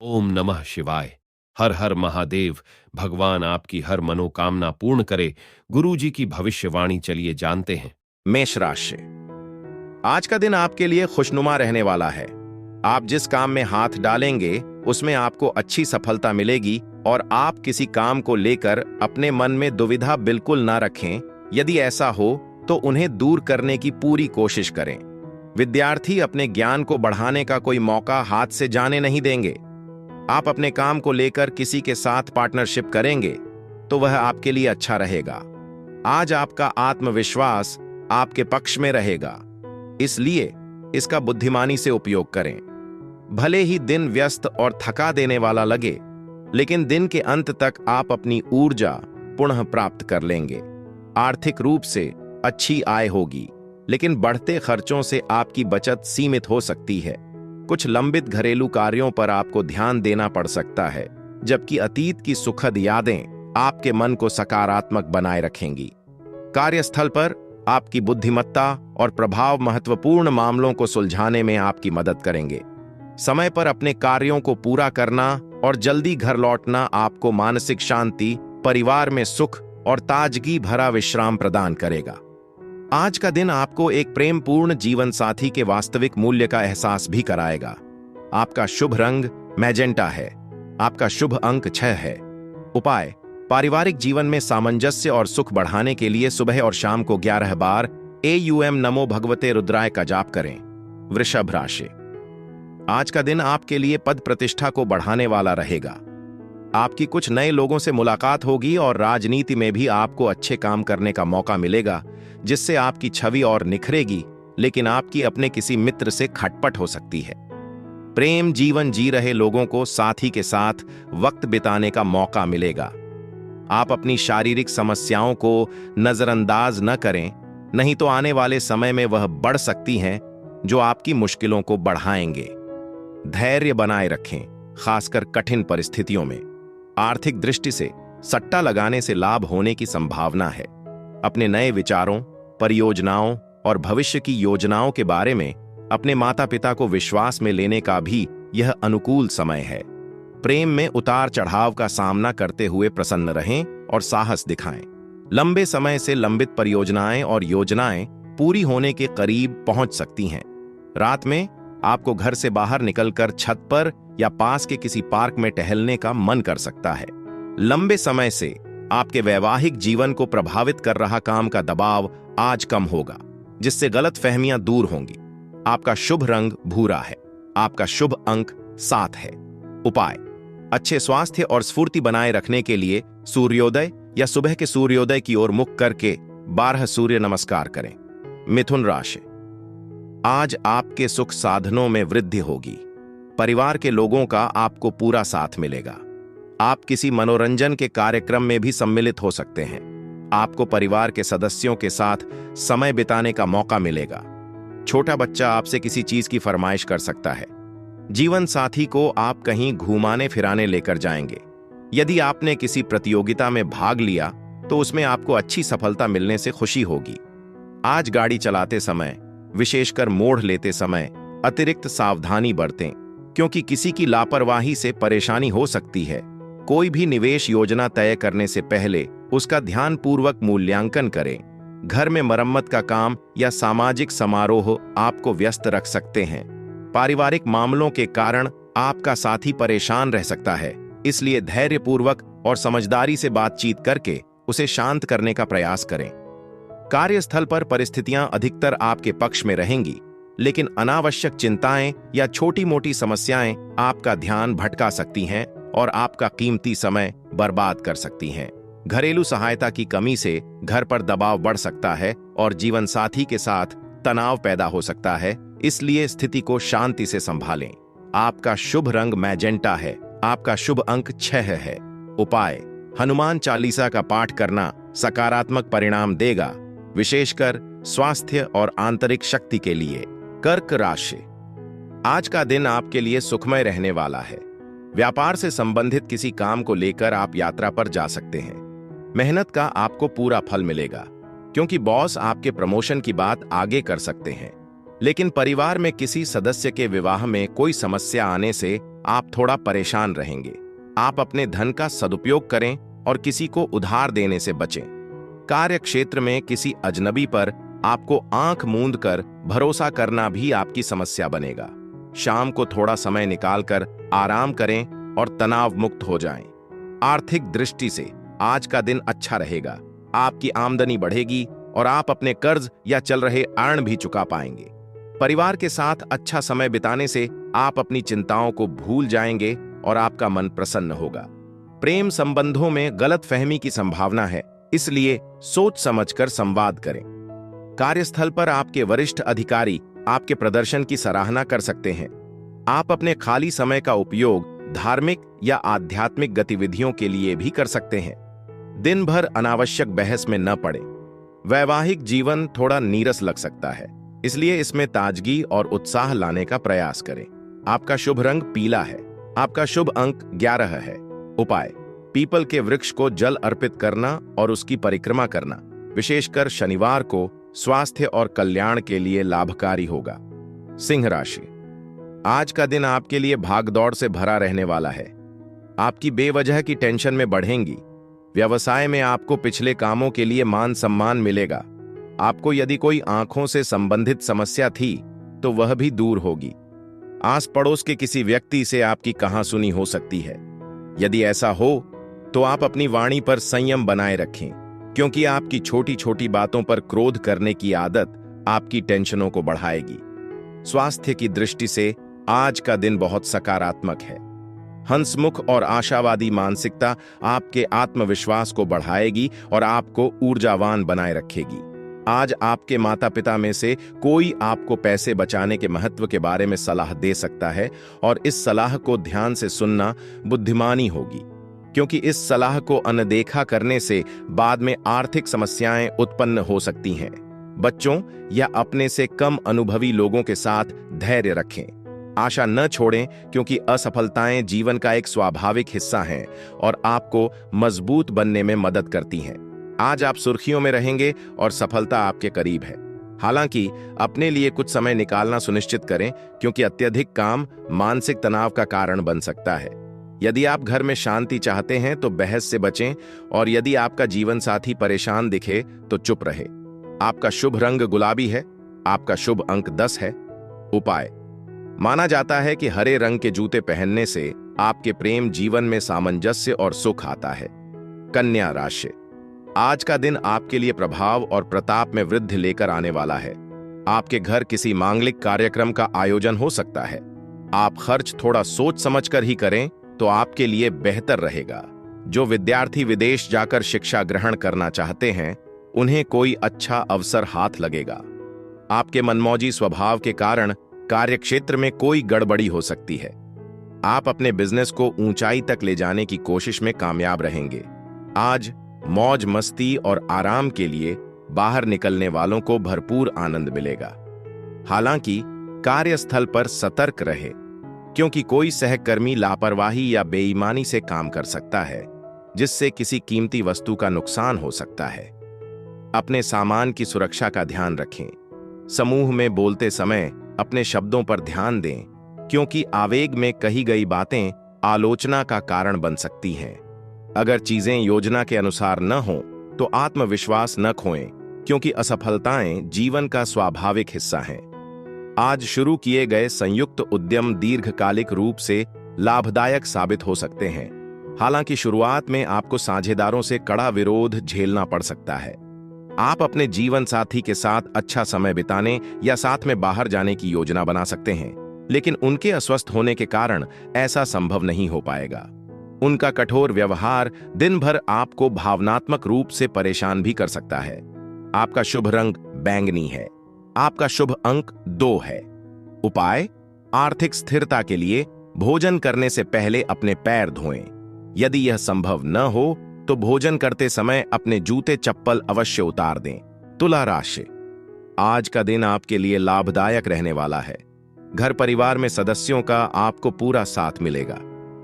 ओम नमः शिवाय। हर हर महादेव। भगवान आपकी हर मनोकामना पूर्ण करे। गुरुजी की भविष्यवाणी चलिए जानते हैं। मेष राशि। आज का दिन आपके लिए खुशनुमा रहने वाला है। आप जिस काम में हाथ डालेंगे उसमें आपको अच्छी सफलता मिलेगी और आप किसी काम को लेकर अपने मन में दुविधा बिल्कुल ना रखें। यदि ऐसा हो तो उन्हें दूर करने की पूरी कोशिश करें। विद्यार्थी अपने ज्ञान को बढ़ाने का कोई मौका हाथ से जाने नहीं देंगे। आप अपने काम को लेकर किसी के साथ पार्टनरशिप करेंगे तो वह आपके लिए अच्छा रहेगा। आज आपका आत्मविश्वास आपके पक्ष में रहेगा, इसलिए इसका बुद्धिमानी से उपयोग करें। भले ही दिन व्यस्त और थका देने वाला लगे, लेकिन दिन के अंत तक आप अपनी ऊर्जा पुनः प्राप्त कर लेंगे। आर्थिक रूप से अच्छी आय होगी, लेकिन बढ़ते खर्चों से आपकी बचत सीमित हो सकती है। कुछ लंबित घरेलू कार्यों पर आपको ध्यान देना पड़ सकता है, जबकि अतीत की सुखद यादें आपके मन को सकारात्मक बनाए रखेंगी। कार्यस्थल पर आपकी बुद्धिमत्ता और प्रभाव महत्वपूर्ण मामलों को सुलझाने में आपकी मदद करेंगे। समय पर अपने कार्यों को पूरा करना और जल्दी घर लौटना आपको मानसिक शांति, परिवार में सुख और ताजगी भरा विश्राम प्रदान करेगा। आज का दिन आपको एक प्रेमपूर्ण जीवन साथी के वास्तविक मूल्य का एहसास भी कराएगा। आपका शुभ रंग मैजेंटा है। आपका शुभ अंक 6 है। उपाय: पारिवारिक जीवन में सामंजस्य और सुख बढ़ाने के लिए सुबह और शाम को 11 बार एयूएम नमो भगवते रुद्राय का जाप करें। वृषभ राशि। आज का दिन आपके लिए पद प्रतिष्ठा को बढ़ाने वाला रहेगा। आपकी कुछ नए लोगों से मुलाकात होगी और राजनीति में भी आपको अच्छे काम करने का मौका मिलेगा, जिससे आपकी छवि और निखरेगी, लेकिन आपकी अपने किसी मित्र से खटपट हो सकती है। प्रेम जीवन जी रहे लोगों को साथी के साथ वक्त बिताने का मौका मिलेगा। आप अपनी शारीरिक समस्याओं को नजरअंदाज न करें, नहीं तो आने वाले समय में वह बढ़ सकती हैं, जो आपकी मुश्किलों को बढ़ाएंगे। धैर्य बनाए रखें, खासकर कठिन परिस्थितियों में। आर्थिक दृष्टि से सट्टा लगाने से लाभ होने की संभावना है। अपने नए विचारों, परियोजनाओं और भविष्य की योजनाओं के बारे में अपने माता पिता को विश्वास में लेने का भी यह अनुकूल समय है। प्रेम में उतार चढ़ाव का सामना करते हुए प्रसन्न रहें और साहस दिखाएं। लंबे समय से लंबित परियोजनाएं और योजनाएं पूरी होने के करीब पहुंच सकती हैं। रात में आपको घर से बाहर निकलकर छत पर या पास के किसी पार्क में टहलने का मन कर सकता है। लंबे समय से आपके वैवाहिक जीवन को प्रभावित कर रहा काम का दबाव आज कम होगा, जिससे गलतफहमियां दूर होंगी। आपका शुभ रंग भूरा है। आपका शुभ अंक 7 है। उपाय: अच्छे स्वास्थ्य और स्फूर्ति बनाए रखने के लिए सूर्योदय या सुबह के सूर्योदय की ओर मुख करके 12 सूर्य नमस्कार करें। मिथुन राशि। आज आपके सुख साधनों में वृद्धि होगी। परिवार के लोगों का आपको पूरा साथ मिलेगा। आप किसी मनोरंजन के कार्यक्रम में भी सम्मिलित हो सकते हैं। आपको परिवार के सदस्यों के साथ समय बिताने का मौका मिलेगा। छोटा बच्चा आपसे किसी चीज की फरमाइश कर सकता है। जीवन साथी को आप कहीं घुमाने फिराने लेकर जाएंगे। यदि आपने किसी प्रतियोगिता में भाग लिया तो उसमें आपको अच्छी सफलता मिलने से खुशी होगी। आज गाड़ी चलाते समय, विशेषकर मोड़ लेते समय अतिरिक्त सावधानी बरतें, क्योंकि किसी की लापरवाही से परेशानी हो सकती है। कोई भी निवेश योजना तय करने से पहले उसका ध्यानपूर्वक मूल्यांकन करें। घर में मरम्मत का काम या सामाजिक समारोह आपको व्यस्त रख सकते हैं। पारिवारिक मामलों के कारण आपका साथी परेशान रह सकता है, इसलिए धैर्यपूर्वक और समझदारी से बातचीत करके उसे शांत करने का प्रयास करें। कार्यस्थल पर परिस्थितियां अधिकतर आपके पक्ष में रहेंगी, लेकिन अनावश्यक चिंताएं या छोटी-मोटी समस्याएं आपका ध्यान भटका सकती हैं और आपका कीमती समय बर्बाद कर सकती हैं। घरेलू सहायता की कमी से घर पर दबाव बढ़ सकता है और जीवन साथी के साथ तनाव पैदा हो सकता है, इसलिए स्थिति को शांति से संभालें। आपका शुभ रंग मैजेंटा है। आपका शुभ अंक 6 है। उपाय: हनुमान चालीसा का पाठ करना सकारात्मक परिणाम देगा, विशेषकर स्वास्थ्य और आंतरिक शक्ति के लिए। कर्क राशि। आज का दिन आपके लिए सुखमय रहने वाला है। व्यापार से संबंधित किसी काम को लेकर आप यात्रा पर जा सकते हैं। मेहनत का आपको पूरा फल मिलेगा, क्योंकि बॉस आपके प्रमोशन की बात आगे कर सकते हैं। लेकिन परिवार में किसी सदस्य के विवाह में कोई समस्या आने से आप थोड़ा परेशान रहेंगे। आप अपने धन का सदुपयोग करें और किसी को उधार देने से बचें। कार्य क्षेत्र में किसी अजनबी पर आपको आंख मूंद कर भरोसा करना भी आपकी समस्या बनेगा। शाम को थोड़ा समय निकालकर आराम करें और तनाव मुक्त हो जाएं। आर्थिक दृष्टि से आज का दिन अच्छा रहेगा। आपकी आमदनी बढ़ेगी और आप अपने कर्ज या चल रहे ऋण भी चुका पाएंगे। परिवार के साथ अच्छा समय बिताने से आप अपनी चिंताओं को भूल जाएंगे और आपका मन प्रसन्न होगा। प्रेम संबंधों में गलतफहमी की संभावना है, इसलिए सोच समझकर संवाद करें। कार्यस्थल पर आपके वरिष्ठ अधिकारी आपके प्रदर्शन की सराहना कर सकते हैं। आप अपने खाली समय का उपयोग धार्मिक या आध्यात्मिक गतिविधियों के लिए भी कर सकते हैं। दिन भर अनावश्यक बहस में न पड़ें। वैवाहिक जीवन थोड़ा नीरस लग सकता है, इसलिए इसमें ताजगी और उत्साह लाने का प्रयास करें। आपका शुभ रंग पीला है। आपका शुभ अंक 11 है। उपाय: पीपल के वृक्ष को जल अर्पित करना और उसकी परिक्रमा करना, विशेषकर शनिवार को, स्वास्थ्य और कल्याण के लिए लाभकारी होगा। सिंह राशि: आज का दिन आपके लिए भागदौड़ से भरा रहने वाला है। आपकी बेवजह की टेंशन में बढ़ेंगी। व्यवसाय में आपको पिछले कामों के लिए मान सम्मान मिलेगा। आपको यदि कोई आंखों से संबंधित समस्या थी तो वह भी दूर होगी। आस पड़ोस के किसी व्यक्ति से आपकी कहासुनी हो सकती है। यदि ऐसा हो तो आप अपनी वाणी पर संयम बनाए रखें, क्योंकि आपकी छोटी छोटी बातों पर क्रोध करने की आदत आपकी टेंशनों को बढ़ाएगी। स्वास्थ्य की दृष्टि से आज का दिन बहुत सकारात्मक है। हंसमुख और आशावादी मानसिकता आपके आत्मविश्वास को बढ़ाएगी और आपको ऊर्जावान बनाए रखेगी। आज आपके माता पिता में से कोई आपको पैसे बचाने के महत्व के बारे में सलाह दे सकता है और इस सलाह को ध्यान से सुनना बुद्धिमानी होगी, क्योंकि इस सलाह को अनदेखा करने से बाद में आर्थिक समस्याएं उत्पन्न हो सकती हैं। बच्चों या अपने से कम अनुभवी लोगों के साथ धैर्य रखें। आशा न छोड़ें, क्योंकि असफलताएं जीवन का एक स्वाभाविक हिस्सा हैं और आपको मजबूत बनने में मदद करती हैं। आज आप सुर्खियों में रहेंगे और सफलता आपके करीब है। हालांकि अपने लिए कुछ समय निकालना सुनिश्चित करें, क्योंकि अत्यधिक काम मानसिक तनाव का कारण बन सकता है। यदि आप घर में शांति चाहते हैं तो बहस से बचें, और यदि आपका जीवन साथी परेशान दिखे तो चुप रहे। आपका शुभ रंग गुलाबी है। आपका शुभ अंक 10 है। उपाय: माना जाता है कि हरे रंग के जूते पहनने से आपके प्रेम जीवन में सामंजस्य और सुख आता है। कन्या राशि: आज का दिन आपके लिए प्रभाव और प्रताप में वृद्धि लेकर आने वाला है। आपके घर किसी मांगलिक कार्यक्रम का आयोजन हो सकता है। आप खर्च थोड़ा सोच समझकर ही करें तो आपके लिए बेहतर रहेगा। जो विद्यार्थी विदेश जाकर शिक्षा ग्रहण करना चाहते हैं, उन्हें कोई अच्छा अवसर हाथ लगेगा। आपके मनमौजी स्वभाव के कारण कार्यक्षेत्र में कोई गड़बड़ी हो सकती है। आप अपने बिजनेस को ऊंचाई तक ले जाने की कोशिश में कामयाब रहेंगे। आज मौज मस्ती और आराम के लिए बाहर निकलने वालों को भरपूर आनंद मिलेगा। हालांकि कार्यस्थल पर सतर्क रहे, क्योंकि कोई सहकर्मी लापरवाही या बेईमानी से काम कर सकता है, जिससे किसी कीमती वस्तु का नुकसान हो सकता है। अपने सामान की सुरक्षा का ध्यान रखें। समूह में बोलते समय अपने शब्दों पर ध्यान दें, क्योंकि आवेग में कही गई बातें आलोचना का कारण बन सकती हैं। अगर चीजें योजना के अनुसार न हों तो आत्मविश्वास न खोएं, क्योंकि असफलताएं जीवन का स्वाभाविक हिस्सा हैं। आज शुरू किए गए संयुक्त उद्यम दीर्घकालिक रूप से लाभदायक साबित हो सकते हैं। हालांकि शुरुआत में आपको साझेदारों से कड़ा विरोध झेलना पड़ सकता है। आप अपने जीवन साथी के साथ अच्छा समय बिताने या साथ में बाहर जाने की योजना बना सकते हैं, लेकिन उनके अस्वस्थ होने के कारण ऐसा संभव नहीं हो पाएगा। उनका कठोर व्यवहार दिन भर आपको भावनात्मक रूप से परेशान भी कर सकता है। आपका शुभ रंग बैंगनी है। आपका शुभ अंक 2 है। उपाय: आर्थिक स्थिरता के लिए भोजन करने से पहले अपने पैर धोएं। यदि यह संभव न हो तो भोजन करते समय अपने जूते चप्पल अवश्य उतार दें। तुला राशि: आज का दिन आपके लिए लाभदायक रहने वाला है। घर परिवार में सदस्यों का आपको पूरा साथ मिलेगा।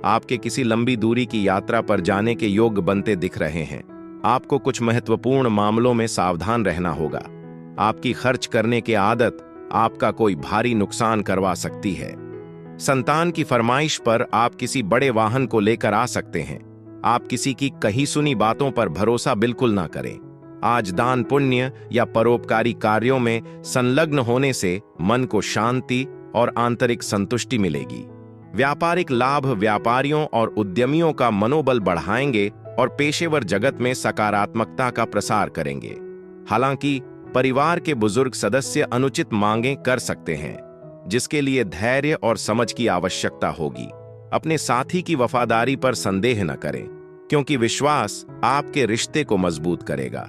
आपके किसी लंबी दूरी की यात्रा पर जाने के योग बनते दिख रहे हैं। आपको कुछ महत्वपूर्ण मामलों में सावधान रहना होगा। आपकी खर्च करने की आदत आपका कोई भारी नुकसान करवा सकती है। संतान की फरमाइश पर आप किसी बड़े वाहन को लेकर आ सकते हैं। आप किसी की कही सुनी बातों पर भरोसा बिल्कुल ना करें। आज दान पुण्य या परोपकारी कार्यों में संलग्न होने से मन को शांति और आंतरिक संतुष्टि मिलेगी। व्यापारिक लाभ व्यापारियों और उद्यमियों का मनोबल बढ़ाएंगे और पेशेवर जगत में सकारात्मकता का प्रसार करेंगे। हालांकि परिवार के बुजुर्ग सदस्य अनुचित मांगें कर सकते हैं, जिसके लिए धैर्य और समझ की आवश्यकता होगी। अपने साथी की वफादारी पर संदेह न करें, क्योंकि विश्वास आपके रिश्ते को मजबूत करेगा।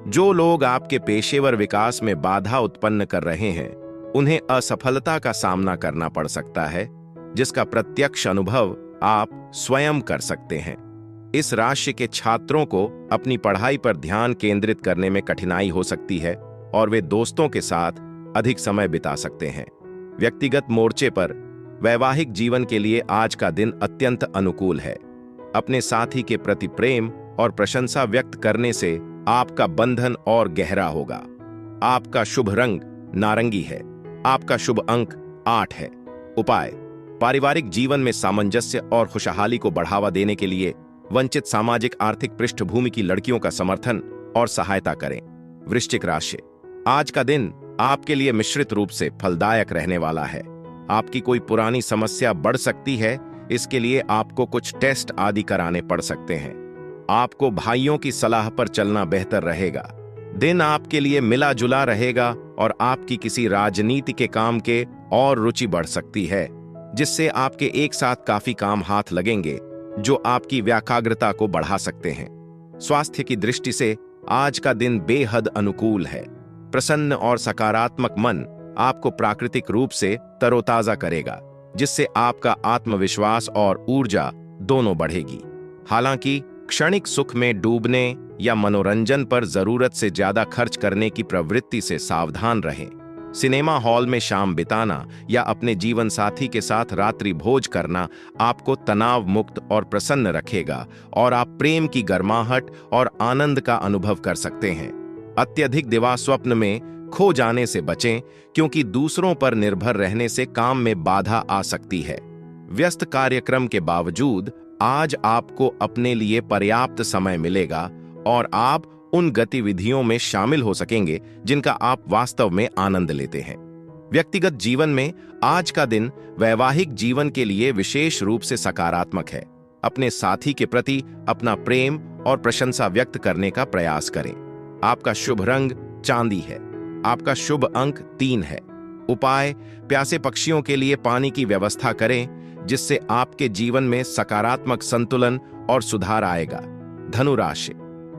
जो लोग आपके पेशेवर विकास में बाधा उत्पन्न कर रहे हैं, उन्हें असफलता का सामना करना पड़ सकता है, जिसका प्रत्यक्ष अनुभव आप स्वयं कर सकते हैं। इस राशि के छात्रों को अपनी पढ़ाई पर ध्यान केंद्रित करने में कठिनाई हो सकती है और वे दोस्तों के साथ अधिक समय बिता सकते हैं। व्यक्तिगत मोर्चे पर वैवाहिक जीवन के लिए आज का दिन अत्यंत अनुकूल है। अपने साथी के प्रति प्रेम और प्रशंसा व्यक्त करने से आपका बंधन और गहरा होगा। आपका शुभ रंग नारंगी है। आपका शुभ अंक 8 है। उपाय: पारिवारिक जीवन में सामंजस्य और खुशहाली को बढ़ावा देने के लिए वंचित सामाजिक आर्थिक पृष्ठभूमि की लड़कियों का समर्थन और सहायता करें। वृश्चिक राशि: आज का दिन आपके लिए मिश्रित रूप से फलदायक रहने वाला है। आपकी कोई पुरानी समस्या बढ़ सकती है, इसके लिए आपको कुछ टेस्ट आदि कराने पड़ सकते हैं। आपको भाइयों की सलाह पर चलना बेहतर रहेगा। दिन आपके लिए मिला जुला रहेगा और आपकी किसी राजनीति के काम के और रुचि बढ़ सकती है, जिससे आपके एक साथ काफी काम हाथ लगेंगे, जो आपकी व्याकाग्रता को बढ़ा सकते हैं। स्वास्थ्य की दृष्टि से आज का दिन बेहद अनुकूल है। प्रसन्न और सकारात्मक मन आपको प्राकृतिक रूप से तरोताजा करेगा, जिससे आपका आत्मविश्वास और ऊर्जा दोनों बढ़ेगी। हालांकि क्षणिक सुख में डूबने या मनोरंजन पर जरूरत से ज्यादा खर्च करने की प्रवृत्ति से सावधान रहें। सिनेमा हॉल में शाम बिताना या अपने जीवन साथी के साथ रात्रि भोज करना आपको तनाव मुक्त और प्रसन्न रखेगा और आप प्रेम की गर्माहट और आनंद का अनुभव कर सकते हैं। अत्यधिक दिवास्वप्न में खो जाने से बचें, क्योंकि दूसरों पर निर्भर रहने से काम में बाधा आ सकती है। व्यस्त कार्यक्रम के बावजूद आज आपको अपने लिए पर्याप्त समय मिलेगा और आप उन गतिविधियों में शामिल हो सकेंगे जिनका आप वास्तव में आनंद लेते हैं। व्यक्तिगत जीवन में आज का दिन वैवाहिक जीवन के लिए विशेष रूप से सकारात्मक है। अपने साथी के प्रति अपना प्रेम और प्रशंसा व्यक्त करने का प्रयास करें। आपका शुभ रंग चांदी है। आपका शुभ अंक 3 है। उपाय: प्यासे पक्षियों के लिए पानी की व्यवस्था करें, जिससे आपके जीवन में सकारात्मक संतुलन और सुधार आएगा। धनु राशि: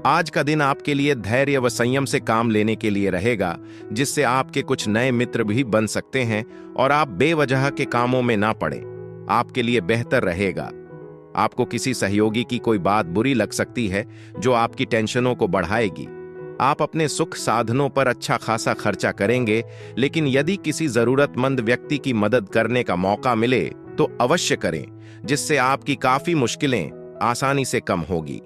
आज का दिन आपके लिए धैर्य व संयम से काम लेने के लिए रहेगा, जिससे आपके कुछ नए मित्र भी बन सकते हैं और आप बेवजह के कामों में ना पड़े। आपके लिए बेहतर रहेगा। आपको किसी सहयोगी की कोई बात बुरी लग सकती है, जो आपकी टेंशनों को बढ़ाएगी। आप अपने सुख साधनों पर अच्छा खासा खर्चा करेंगे, लेकिन यदि किसी जरूरतमंद व्यक्ति की मदद करने का मौका मिले तो अवश्य करें, जिससे आपकी काफी मुश्किलें आसानी से कम होगी।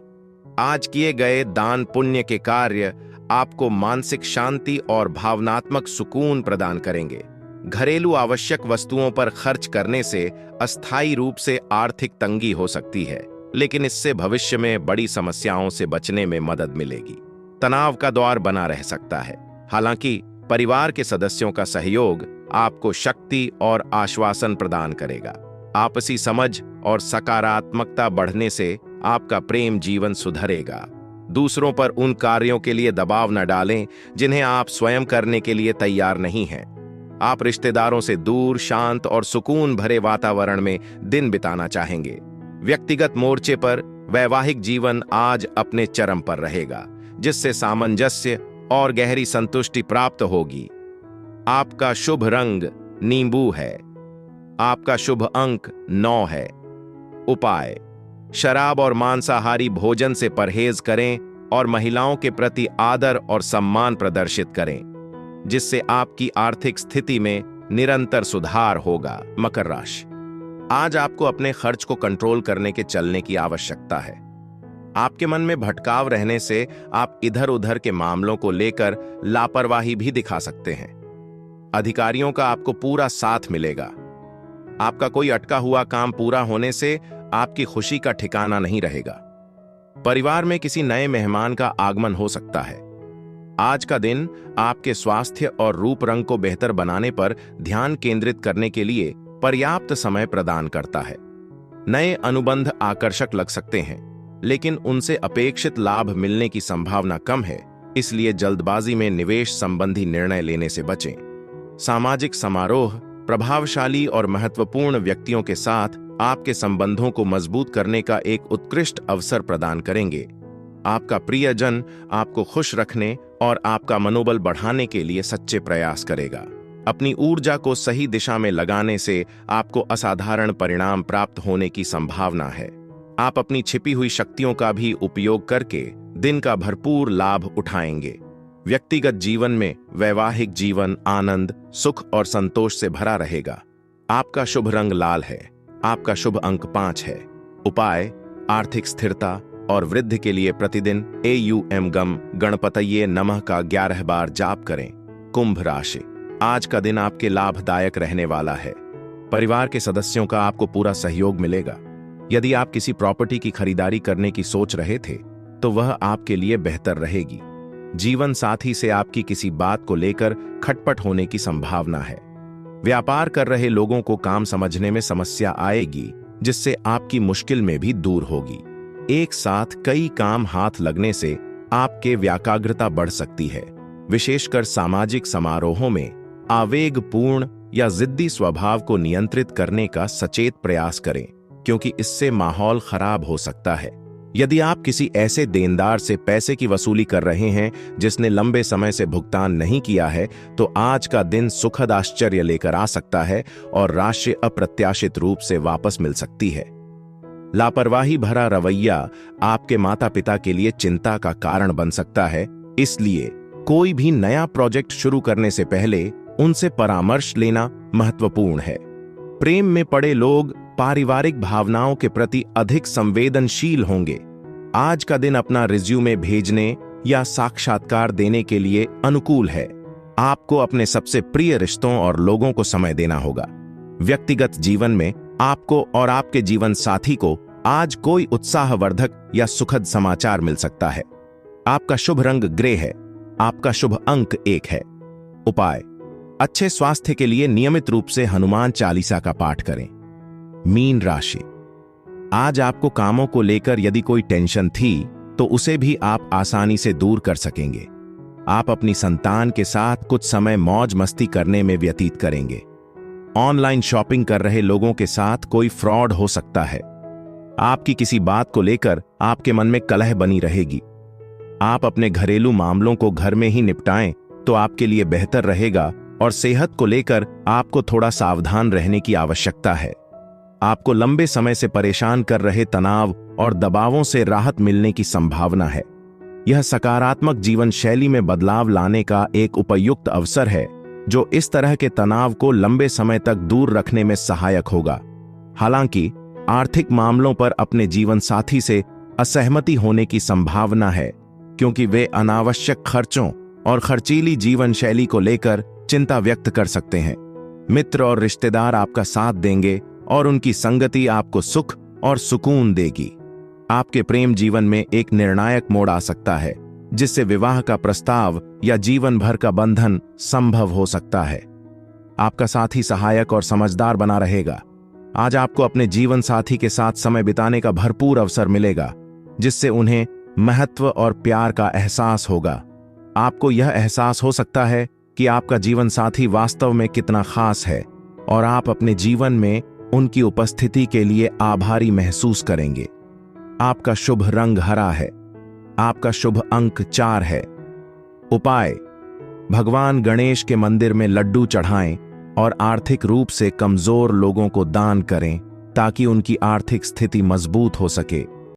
आज किए गए दान पुण्य के कार्य आपको मानसिक शांति और भावनात्मक सुकून प्रदान करेंगे। घरेलू आवश्यक वस्तुओं पर खर्च करने से अस्थायी रूप से आर्थिक तंगी हो सकती है, लेकिन इससे भविष्य में बड़ी समस्याओं से बचने में मदद मिलेगी। तनाव का दौर बना रह सकता है। हालांकि परिवार के सदस्यों का सहयोग आपको शक्ति और आश्वासन प्रदान करेगा। आपसी समझ और सकारात्मकता बढ़ने से आपका प्रेम जीवन सुधरेगा। दूसरों पर उन कार्यों के लिए दबाव न डालें जिन्हें आप स्वयं करने के लिए तैयार नहीं हैं। आप रिश्तेदारों से दूर शांत और सुकून भरे वातावरण में दिन बिताना चाहेंगे। व्यक्तिगत मोर्चे पर वैवाहिक जीवन आज अपने चरम पर रहेगा, जिससे सामंजस्य और गहरी संतुष्टि प्राप्त होगी। आपका शुभ रंग नींबू है। आपका शुभ अंक 9 है। उपाय: शराब और मांसाहारी भोजन से परहेज करें और महिलाओं के प्रति आदर और सम्मान प्रदर्शित करें, जिससे आपकी आर्थिक स्थिति में निरंतर सुधार होगा। मकर राशि: आज आपको अपने खर्च को कंट्रोल करने के चलने की आवश्यकता है। आपके मन में भटकाव रहने से आप इधर उधर के मामलों को लेकर लापरवाही भी दिखा सकते हैं। अधिकारियों का आपको पूरा साथ मिलेगा। आपका कोई अटका हुआ काम पूरा होने से आपकी खुशी का ठिकाना नहीं रहेगा। परिवार में किसी नए मेहमान का आगमन हो सकता है। आज का दिन आपके स्वास्थ्य और रूप रंग को बेहतर बनाने पर ध्यान केंद्रित करने के लिए पर्याप्त समय प्रदान करता है। नए अनुबंध आकर्षक लग सकते हैं, लेकिन उनसे अपेक्षित लाभ मिलने की संभावना कम है, इसलिए जल्दबाजी में निवेश संबंधी निर्णय लेने से बचें। सामाजिक समारोह प्रभावशाली और महत्वपूर्ण व्यक्तियों के साथ आपके संबंधों को मजबूत करने का एक उत्कृष्ट अवसर प्रदान करेंगे। आपका प्रियजन आपको खुश रखने और आपका मनोबल बढ़ाने के लिए सच्चे प्रयास करेगा। अपनी ऊर्जा को सही दिशा में लगाने से आपको असाधारण परिणाम प्राप्त होने की संभावना है। आप अपनी छिपी हुई शक्तियों का भी उपयोग करके दिन का भरपूर लाभ उठाएंगे। व्यक्तिगत जीवन में वैवाहिक जीवन आनंद, सुख और संतोष से भरा रहेगा। आपका शुभ रंग लाल है। आपका शुभ अंक 5 है। उपाय: आर्थिक स्थिरता और वृद्धि के लिए प्रतिदिन AUM गम गणपतये नमः का 11 बार जाप करें। कुंभ राशि: आज का दिन आपके लाभदायक रहने वाला है। परिवार के सदस्यों का आपको पूरा सहयोग मिलेगा। यदि आप किसी प्रॉपर्टी की खरीदारी करने की सोच रहे थे तो वह आपके लिए बेहतर रहेगी। जीवन साथी से आपकी किसी बात को लेकर खटपट होने की संभावना है। व्यापार कर रहे लोगों को काम समझने में समस्या आएगी, जिससे आपकी मुश्किल में भी दूर होगी। एक साथ कई काम हाथ लगने से आपके व्याकाग्रता बढ़ सकती है। विशेषकर सामाजिक समारोहों में आवेगपूर्ण या जिद्दी स्वभाव को नियंत्रित करने का सचेत प्रयास करें, क्योंकि इससे माहौल खराब हो सकता है। यदि आप किसी ऐसे देनदार से पैसे की वसूली कर रहे हैं जिसने लंबे समय से भुगतान नहीं किया है, तो आज का दिन सुखद आश्चर्य लेकर आ सकता है और राशि अप्रत्याशित रूप से वापस मिल सकती है। लापरवाही भरा रवैया आपके माता पिता के लिए चिंता का कारण बन सकता है, इसलिए कोई भी नया प्रोजेक्ट शुरू करने से पहले उनसे परामर्श लेना महत्वपूर्ण है। प्रेम में पड़े लोग पारिवारिक भावनाओं के प्रति अधिक संवेदनशील होंगे। आज का दिन अपना रिज्यूमे भेजने या साक्षात्कार देने के लिए अनुकूल है। आपको अपने सबसे प्रिय रिश्तों और लोगों को समय देना होगा। व्यक्तिगत जीवन में आपको और आपके जीवन साथी को आज कोई उत्साहवर्धक या सुखद समाचार मिल सकता है। आपका शुभ रंग ग्रे है। आपका शुभ अंक 1 है। उपाय: अच्छे स्वास्थ्य के लिए नियमित रूप से हनुमान चालीसा का पाठ करें। मीन राशि: आज आपको कामों को लेकर यदि कोई टेंशन थी तो उसे भी आप आसानी से दूर कर सकेंगे। आप अपनी संतान के साथ कुछ समय मौज मस्ती करने में व्यतीत करेंगे। ऑनलाइन शॉपिंग कर रहे लोगों के साथ कोई फ्रॉड हो सकता है। आपकी किसी बात को लेकर आपके मन में कलह बनी रहेगी। आप अपने घरेलू मामलों को घर में ही निपटाएं तो आपके लिए बेहतर रहेगा, और सेहत को लेकर आपको थोड़ा सावधान रहने की आवश्यकता है। आपको लंबे समय से परेशान कर रहे तनाव और दबावों से राहत मिलने की संभावना है। यह सकारात्मक जीवन शैली में बदलाव लाने का एक उपयुक्त अवसर है, जो इस तरह के तनाव को लंबे समय तक दूर रखने में सहायक होगा। हालांकि आर्थिक मामलों पर अपने जीवन साथी से असहमति होने की संभावना है, क्योंकि वे अनावश्यक खर्चों और खर्चीली जीवन शैली को लेकर चिंता व्यक्त कर सकते हैं। मित्र और रिश्तेदार आपका साथ देंगे और उनकी संगति आपको सुख और सुकून देगी। आपके प्रेम जीवन में एक निर्णायक मोड़ आ सकता है, जिससे विवाह का प्रस्ताव या जीवन भर का बंधन संभव हो सकता है। आपका साथी सहायक और समझदार बना रहेगा। आज आपको अपने जीवन साथी के साथ समय बिताने का भरपूर अवसर मिलेगा, जिससे उन्हें महत्व और प्यार का एहसास होगा। आपको यह एहसास हो सकता है कि आपका जीवन साथी वास्तव में कितना खास है, और आप अपने जीवन में उनकी उपस्थिति के लिए आभारी महसूस करेंगे। आपका शुभ रंग हरा है। आपका शुभ अंक 4 है। उपाय: भगवान गणेश के मंदिर में लड्डू चढ़ाएं और आर्थिक रूप से कमजोर लोगों को दान करें, ताकि उनकी आर्थिक स्थिति मजबूत हो सके।